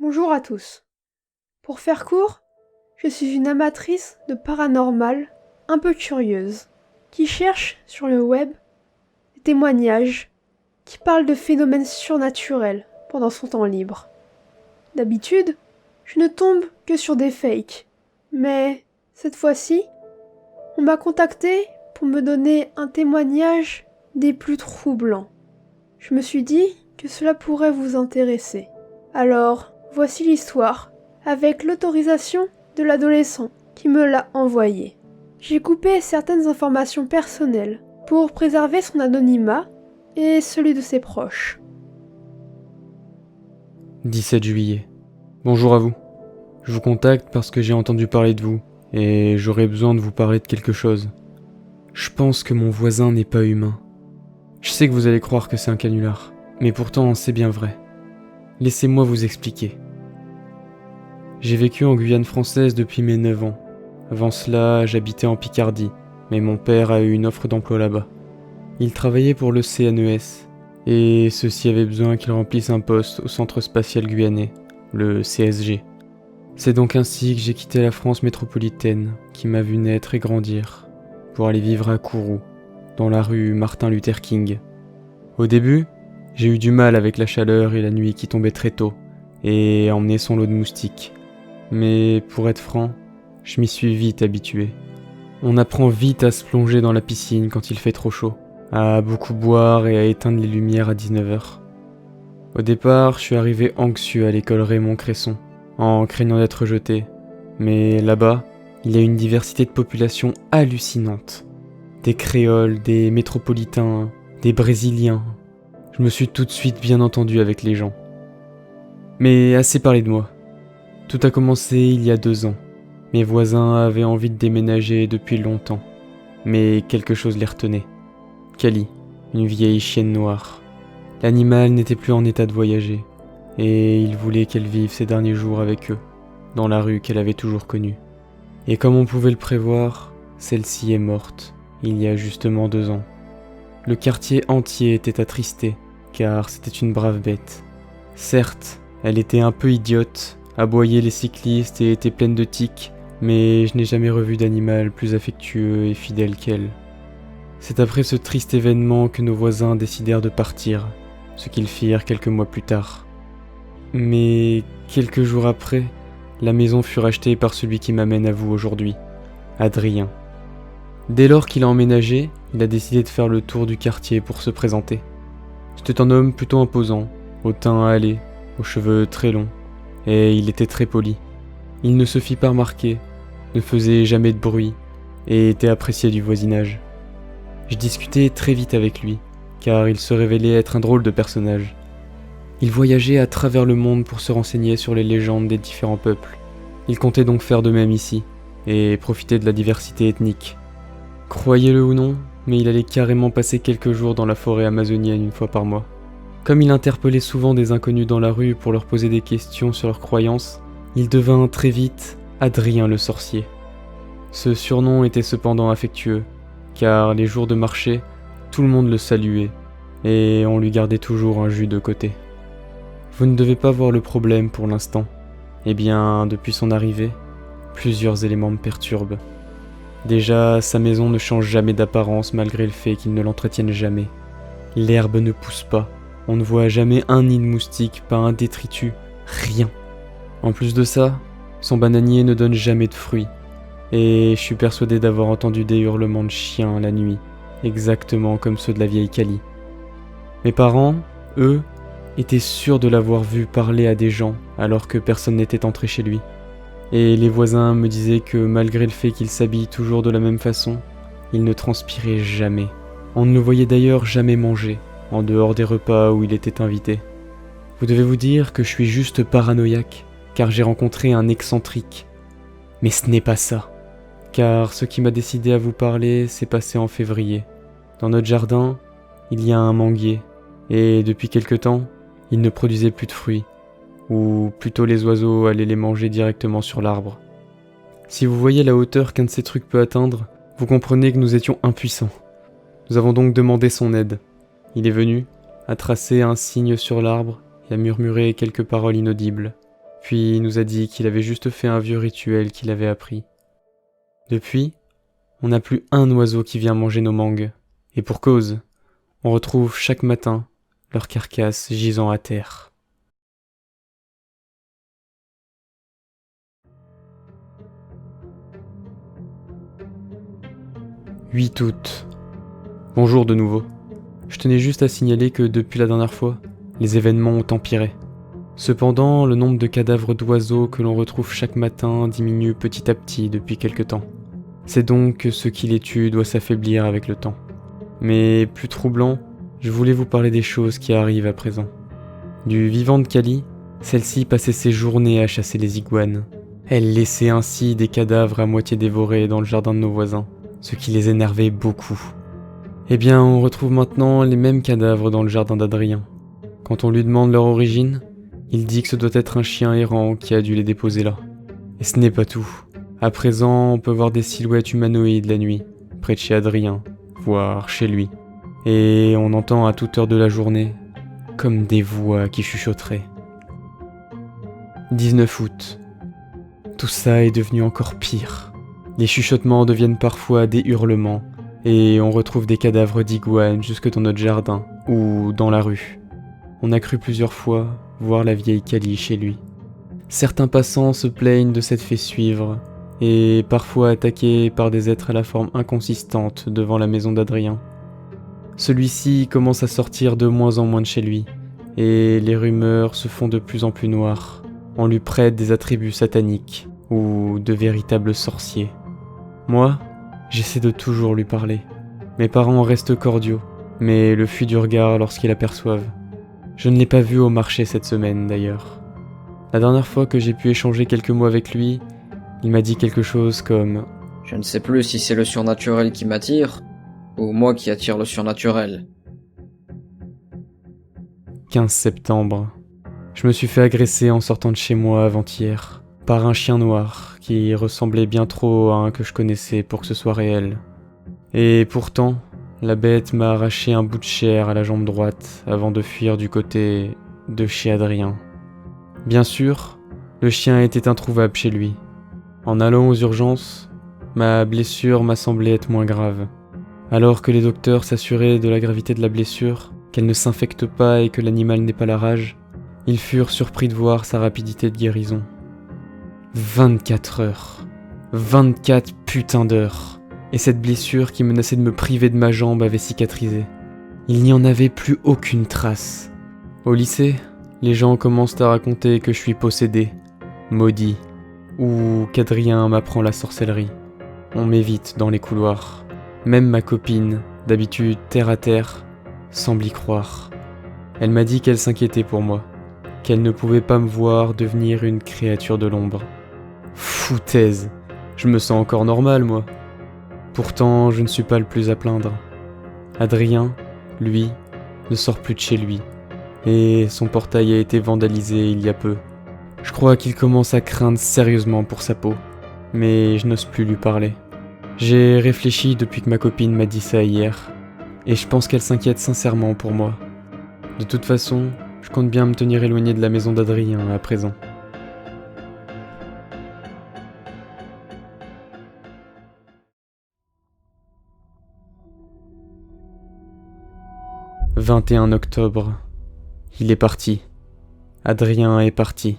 Bonjour à tous. Pour faire court, je suis une amatrice de paranormal, un peu curieuse, qui cherche sur le web des témoignages qui parlent de phénomènes surnaturels pendant son temps libre. D'habitude, je ne tombe que sur des fakes, mais cette fois-ci, on m'a contacté pour me donner un témoignage des plus troublants. Je me suis dit que cela pourrait vous intéresser. Alors, voici l'histoire, avec l'autorisation de l'adolescent qui me l'a envoyé. J'ai coupé certaines informations personnelles pour préserver son anonymat et celui de ses proches. 17 juillet. Bonjour à vous. Je vous contacte parce que j'ai entendu parler de vous et j'aurais besoin de vous parler de quelque chose. Je pense que mon voisin n'est pas humain. Je sais que vous allez croire que c'est un canular, mais pourtant c'est bien vrai. Laissez-moi vous expliquer. J'ai vécu en Guyane française depuis mes 9 ans. Avant cela, j'habitais en Picardie, mais mon père a eu une offre d'emploi là-bas. Il travaillait pour le CNES, et ceux-ci avaient besoin qu'il remplisse un poste au Centre Spatial Guyanais, le CSG. C'est donc ainsi que j'ai quitté la France métropolitaine, qui m'a vu naître et grandir, pour aller vivre à Kourou, dans la rue Martin Luther King. Au début, j'ai eu du mal avec la chaleur et la nuit qui tombait très tôt, et emmener son lot de moustiques. Mais pour être franc, je m'y suis vite habitué. On apprend vite à se plonger dans la piscine quand il fait trop chaud, à beaucoup boire et à éteindre les lumières à 19h. Au départ, je suis arrivé anxieux à l'école Raymond Cresson, en craignant d'être jeté. Mais là-bas, il y a une diversité de population hallucinante. Des créoles, des métropolitains, des brésiliens. Je me suis tout de suite bien entendu avec les gens. Mais assez parlé de moi. Tout a commencé il y a 2 ans. Mes voisins avaient envie de déménager depuis longtemps, mais quelque chose les retenait. Kali, une vieille chienne noire. L'animal n'était plus en état de voyager, et ils voulaient qu'elle vive ses derniers jours avec eux, dans la rue qu'elle avait toujours connue. Et comme on pouvait le prévoir, celle-ci est morte, il y a justement 2 ans. Le quartier entier était attristé, car c'était une brave bête. Certes, elle était un peu idiote, aboyait les cyclistes et était pleine de tics, mais je n'ai jamais revu d'animal plus affectueux et fidèle qu'elle. C'est après ce triste événement que nos voisins décidèrent de partir, ce qu'ils firent quelques mois plus tard. Mais quelques jours après, la maison fut rachetée par celui qui m'amène à vous aujourd'hui, Adrien. Dès lors qu'il a emménagé, il a décidé de faire le tour du quartier pour se présenter. C'était un homme plutôt imposant, au teint hâlé, aux cheveux très longs, et il était très poli. Il ne se fit pas remarquer, ne faisait jamais de bruit, et était apprécié du voisinage. Je discutais très vite avec lui, car il se révélait être un drôle de personnage. Il voyageait à travers le monde pour se renseigner sur les légendes des différents peuples. Il comptait donc faire de même ici, et profiter de la diversité ethnique. Croyez-le ou non, mais il allait carrément passer quelques jours dans la forêt amazonienne une fois par mois. Comme il interpellait souvent des inconnus dans la rue pour leur poser des questions sur leurs croyances, il devint très vite Adrien le sorcier. Ce surnom était cependant affectueux, car les jours de marché, tout le monde le saluait, et on lui gardait toujours un jus de côté. Vous ne devez pas voir le problème pour l'instant. Eh bien, depuis son arrivée, plusieurs éléments me perturbent. Déjà, sa maison ne change jamais d'apparence malgré le fait qu'il ne l'entretienne jamais. L'herbe ne pousse pas, on ne voit jamais un nid de moustique, pas un détritus, rien. En plus de ça, son bananier ne donne jamais de fruits, et je suis persuadé d'avoir entendu des hurlements de chiens la nuit, exactement comme ceux de la vieille Kali. Mes parents, eux, étaient sûrs de l'avoir vu parler à des gens alors que personne n'était entré chez lui. Et les voisins me disaient que malgré le fait qu'il s'habille toujours de la même façon, il ne transpirait jamais. On ne le voyait d'ailleurs jamais manger, en dehors des repas où il était invité. Vous devez vous dire que je suis juste paranoïaque, car j'ai rencontré un excentrique. Mais ce n'est pas ça, car ce qui m'a décidé à vous parler s'est passé en février. Dans notre jardin, il y a un manguier, et depuis quelque temps, il ne produisait plus de fruits, ou plutôt les oiseaux allaient les manger directement sur l'arbre. Si vous voyez la hauteur qu'un de ces trucs peut atteindre, vous comprenez que nous étions impuissants. Nous avons donc demandé son aide. Il est venu, a tracé un signe sur l'arbre et a murmuré quelques paroles inaudibles. puis il nous a dit qu'il avait juste fait un vieux rituel qu'il avait appris. Depuis, on n'a plus un oiseau qui vient manger nos mangues, et pour cause, on retrouve chaque matin leurs carcasses gisant à terre. 8 août. Bonjour de nouveau. Je tenais juste à signaler que depuis la dernière fois, les événements ont empiré. Cependant, le nombre de cadavres d'oiseaux que l'on retrouve chaque matin diminue petit à petit depuis quelque temps. C'est donc que ce qui les tue doit s'affaiblir avec le temps. Mais plus troublant, je voulais vous parler des choses qui arrivent à présent. Du vivant de Kali, celle-ci passait ses journées à chasser les iguanes. Elle laissait ainsi des cadavres à moitié dévorés dans le jardin de nos voisins, ce qui les énervait beaucoup. Eh bien, on retrouve maintenant les mêmes cadavres dans le jardin d'Adrien. Quand on lui demande leur origine, il dit que ce doit être un chien errant qui a dû les déposer là. Et ce n'est pas tout. À présent, on peut voir des silhouettes humanoïdes la nuit, près de chez Adrien, voire chez lui. Et on entend à toute heure de la journée, comme des voix qui chuchoteraient. 19 août. Tout ça est devenu encore pire. Les chuchotements deviennent parfois des hurlements, et on retrouve des cadavres d'iguanes jusque dans notre jardin, ou dans la rue. On a cru plusieurs fois voir la vieille Kali chez lui. Certains passants se plaignent de s'être fait suivre, et parfois attaqués par des êtres à la forme inconsistante devant la maison d'Adrien. Celui-ci commence à sortir de moins en moins de chez lui, et les rumeurs se font de plus en plus noires. On lui prête des attributs sataniques, ou de véritables sorciers. Moi, j'essaie de toujours lui parler. Mes parents restent cordiaux, mais le fuient du regard lorsqu'ils l'aperçoivent. Je ne l'ai pas vu au marché cette semaine d'ailleurs. La dernière fois que j'ai pu échanger quelques mots avec lui, il m'a dit quelque chose comme « Je ne sais plus si c'est le surnaturel qui m'attire, ou moi qui attire le surnaturel. » 15 septembre. Je me suis fait agresser en sortant de chez moi avant-hier, par un chien noir qui ressemblait bien trop à un que je connaissais pour que ce soit réel. Et pourtant, la bête m'a arraché un bout de chair à la jambe droite avant de fuir du côté de chez Adrien. Bien sûr, le chien était introuvable chez lui. En allant aux urgences, ma blessure m'a semblé être moins grave. Alors que les docteurs s'assuraient de la gravité de la blessure, qu'elle ne s'infecte pas et que l'animal n'ait pas la rage, ils furent surpris de voir sa rapidité de guérison. 24 heures. 24 putains d'heures. Et cette blessure qui menaçait de me priver de ma jambe avait cicatrisé. Il n'y en avait plus aucune trace. Au lycée, les gens commencent à raconter que je suis possédé, maudit, ou qu'Adrien m'apprend la sorcellerie. On m'évite dans les couloirs. Même ma copine, d'habitude terre à terre, semble y croire. Elle m'a dit qu'elle s'inquiétait pour moi, qu'elle ne pouvait pas me voir devenir une créature de l'ombre. Foutaise, je me sens encore normal moi. Pourtant, je ne suis pas le plus à plaindre. Adrien, lui, ne sort plus de chez lui, et son portail a été vandalisé il y a peu. Je crois qu'il commence à craindre sérieusement pour sa peau, mais je n'ose plus lui parler. J'ai réfléchi depuis que ma copine m'a dit ça hier, et je pense qu'elle s'inquiète sincèrement pour moi. De toute façon, je compte bien me tenir éloigné de la maison d'Adrien à présent. « 21 octobre. Il est parti. Adrien est parti.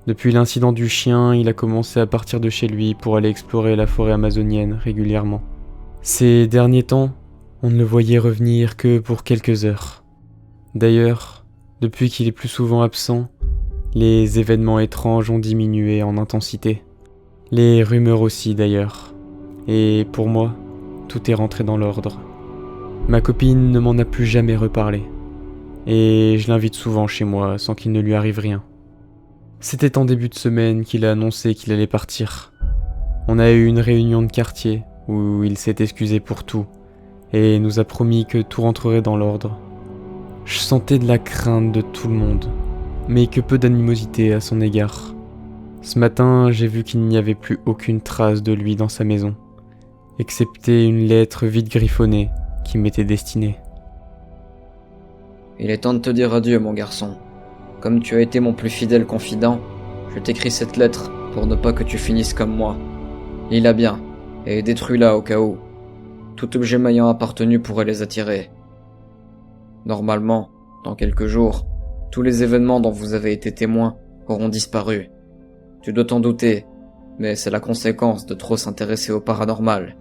Depuis l'incident du chien, il a commencé à partir de chez lui pour aller explorer la forêt amazonienne régulièrement. Ces derniers temps, on ne le voyait revenir que pour quelques heures. D'ailleurs, depuis qu'il est plus souvent absent, les événements étranges ont diminué en intensité. Les rumeurs aussi d'ailleurs. Et pour moi, tout est rentré dans l'ordre. Ma copine ne m'en a plus jamais reparlé. Et je l'invite souvent chez moi sans qu'il ne lui arrive rien. C'était en début de semaine qu'il a annoncé qu'il allait partir. On a eu une réunion de quartier où il s'est excusé pour tout et nous a promis que tout rentrerait dans l'ordre. Je sentais de la crainte de tout le monde, mais que peu d'animosité à son égard. Ce matin, j'ai vu qu'il n'y avait plus aucune trace de lui dans sa maison, excepté une lettre vide griffonnée qui m'était destinée. Il est temps de te dire adieu, mon garçon. Comme tu as été mon plus fidèle confident, je t'écris cette lettre pour ne pas que tu finisses comme moi. Lis-la bien, et détruis-la au cas où. Tout objet m'ayant appartenu pourrait les attirer. Normalement, dans quelques jours, tous les événements dont vous avez été témoin auront disparu. Tu dois t'en douter, mais c'est la conséquence de trop s'intéresser au paranormal.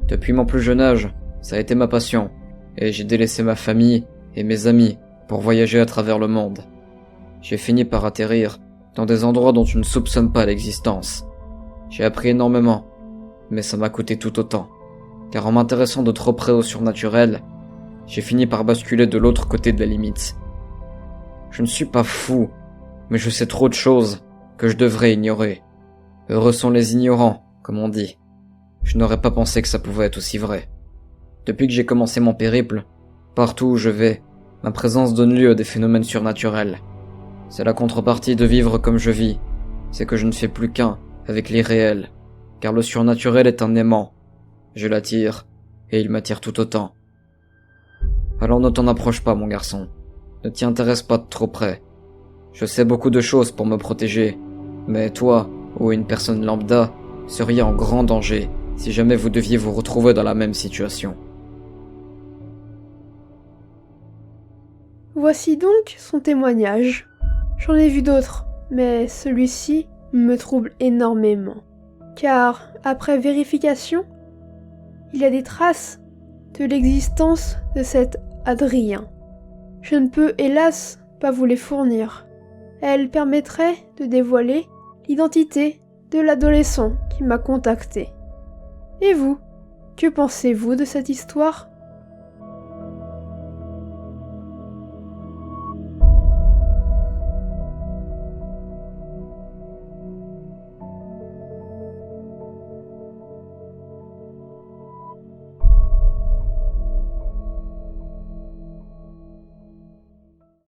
Depuis mon plus jeune âge, ça a été ma passion, et j'ai délaissé ma famille et mes amis pour voyager à travers le monde. J'ai fini par atterrir dans des endroits dont tu ne soupçonnes pas l'existence. J'ai appris énormément, mais ça m'a coûté tout autant, car en m'intéressant de trop près au surnaturel, j'ai fini par basculer de l'autre côté de la limite. Je ne suis pas fou, mais je sais trop de choses que je devrais ignorer. Heureux sont les ignorants, comme on dit. Je n'aurais pas pensé que ça pouvait être aussi vrai. Depuis que j'ai commencé mon périple, partout où je vais, ma présence donne lieu à des phénomènes surnaturels. C'est la contrepartie de vivre comme je vis, c'est que je ne fais plus qu'un avec l'irréel, car le surnaturel est un aimant. Je l'attire, et il m'attire tout autant. Alors ne t'en approche pas, mon garçon. Ne t'y intéresse pas de trop près. Je sais beaucoup de choses pour me protéger, mais toi, ou une personne lambda, seriez en grand danger si jamais vous deviez vous retrouver dans la même situation. Voici donc son témoignage. J'en ai vu d'autres, mais celui-ci me trouble énormément. Car, après vérification, il y a des traces de l'existence de cet Adrien. Je ne peux, hélas, pas vous les fournir. Elles permettraient de dévoiler l'identité de l'adolescent qui m'a contacté. Et vous, que pensez-vous de cette histoire ?